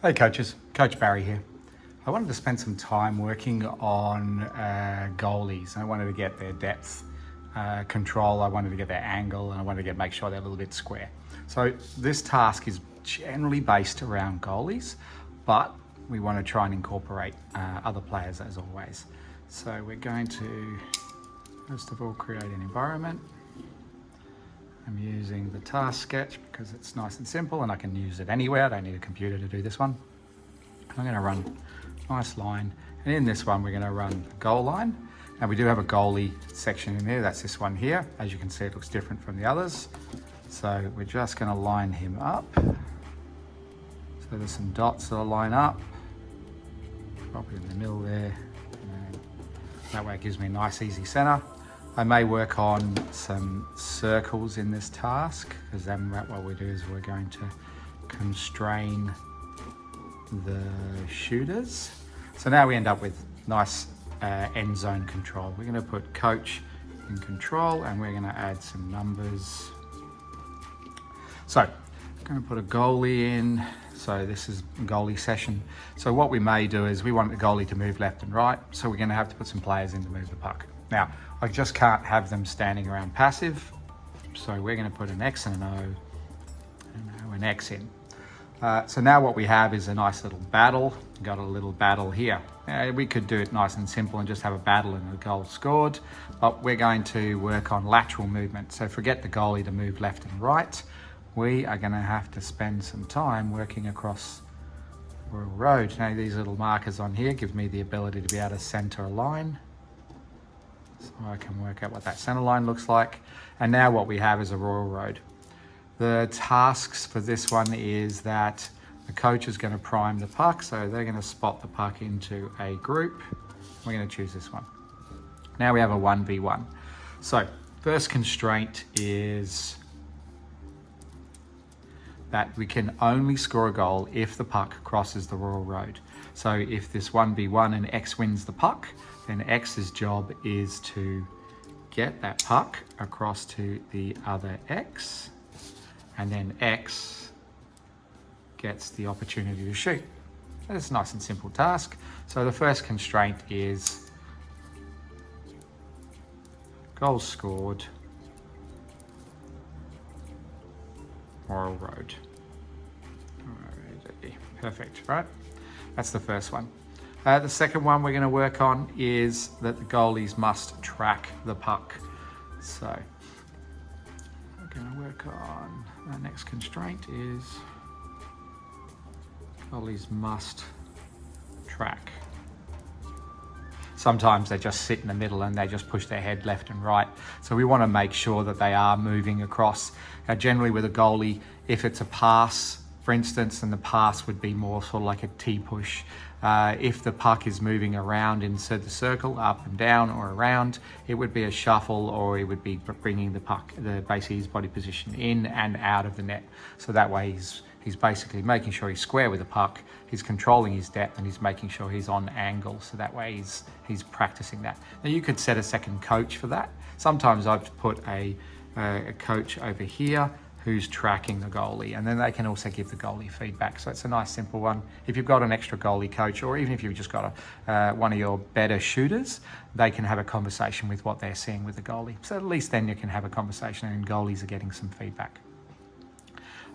Hey coaches, Coach Barry here. I wanted to spend some time working on goalies. I wanted to get their depth control, I wanted to get their angle, and I wanted to make sure they're a little bit square. So this task is generally based around goalies, but we want to try and incorporate other players as always. So we're going to, first of all, create an environment. I'm using the task sketch because it's nice and simple and I can use it anywhere. I don't need a computer to do this one. I'm going to run a nice line, and in this one we're going to run the goal line. Now we do have a goalie section in there, that's this one here. As you can see, it looks different from the others. So we're just going to line him up. So there's some dots that'll line up, probably in the middle there. And that way it gives me a nice easy center. I may work on some circles in this task, because then what we do is we're going to constrain the shooters. So now we end up with nice end zone control. We're going to put coach in control and we're going to add some numbers. So I'm going to put a goalie in. So this is goalie session. So what we may do is we want the goalie to move left and right. So we're going to have to put some players in to move the puck. Now, I just can't have them standing around passive. So we're going to put an X and an O and an X in. So now what we have is a nice little battle. We've got a little battle here. We could do it nice and simple and just have a battle and a goal scored, but we're going to work on lateral movement. So forget the goalie to move left and right. We are going to have to spend some time working across the road. Now these little markers on here give me the ability to be able to center a line. So I can work out what that center line looks like. And now what we have is a Royal Road. The tasks for this one is that the coach is going to prime the puck. So they're going to spot the puck into a group. We're going to choose this one. Now we have a 1v1. So first constraint is that we can only score a goal if the puck crosses the Royal Road. So if this 1v1 and X wins the puck, then X's job is to get that puck across to the other X, and then X gets the opportunity to shoot. It's a nice and simple task. So the first constraint is goals scored, Royal Road. Alrighty, perfect, right? That's the first one. The second one we're going to work on is that the goalies must track the puck. So we're going to work on, the next constraint is goalies must track. Sometimes they just sit in the middle and they just push their head left and right. So we want to make sure that they are moving across. Now generally with a goalie, if it's a pass, for instance, and the pass would be more sort of like a T-push. If the puck is moving around inside the circle, up and down or around, it would be a shuffle, or it would be bringing the puck, basically his body position in and out of the net. So that way he's basically making sure he's square with the puck, he's controlling his depth, and he's making sure he's on angle. So that way he's practicing that. Now you could set a second coach for that. Sometimes I've put a coach over here who's tracking the goalie, and then they can also give the goalie feedback. So it's a nice simple one. If you've got an extra goalie coach, or even if you've just got one of your better shooters, they can have a conversation with what they're seeing with the goalie. So at least then you can have a conversation and goalies are getting some feedback.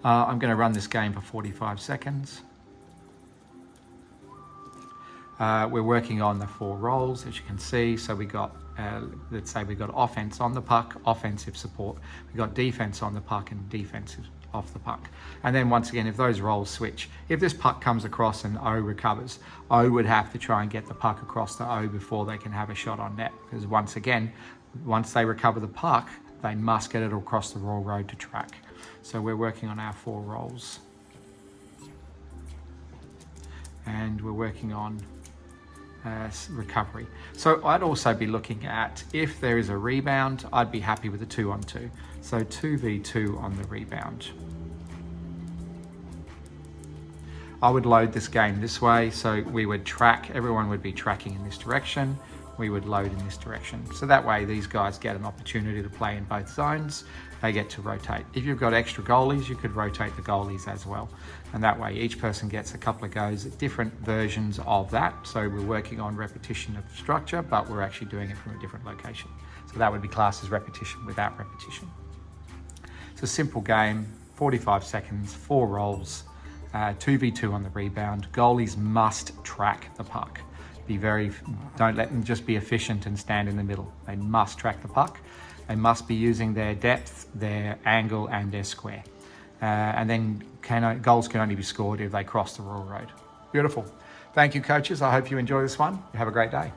I'm going to run this game for 45 seconds. We're working on the 4 roles, as you can see. So we got, let's say we got offense on the puck, offensive support. We got defense on the puck and defensive off the puck. And then once again, if those roles switch, if this puck comes across and O recovers, O would have to try and get the puck across to O before they can have a shot on net. Because once again, once they recover the puck, they must get it across the Royal Road to track. So we're working on our 4 roles. And we're working on recovery. So I'd also be looking at, if there is a rebound, I'd be happy with a 2-on-2. So 2v2 on the rebound. I would load this game this way. So we would track, everyone would be tracking in this direction. we would load in this direction. So that way these guys get an opportunity to play in both zones. They get to rotate. If you've got extra goalies, you could rotate the goalies as well. And that way each person gets a couple of goes at different versions of that. So we're working on repetition of structure, but we're actually doing it from a different location. So that would be classed as repetition without repetition. It's a simple game, 45 seconds, 4 rolls, 2v2 on the rebound. Goalies must track the puck. Don't let them just be efficient and stand in the middle. They must track the puck. They must be using their depth, their angle, and their square. And then goals can only be scored if they cross the rural road. Beautiful. Thank you, coaches. I hope you enjoy this one. Have a great day.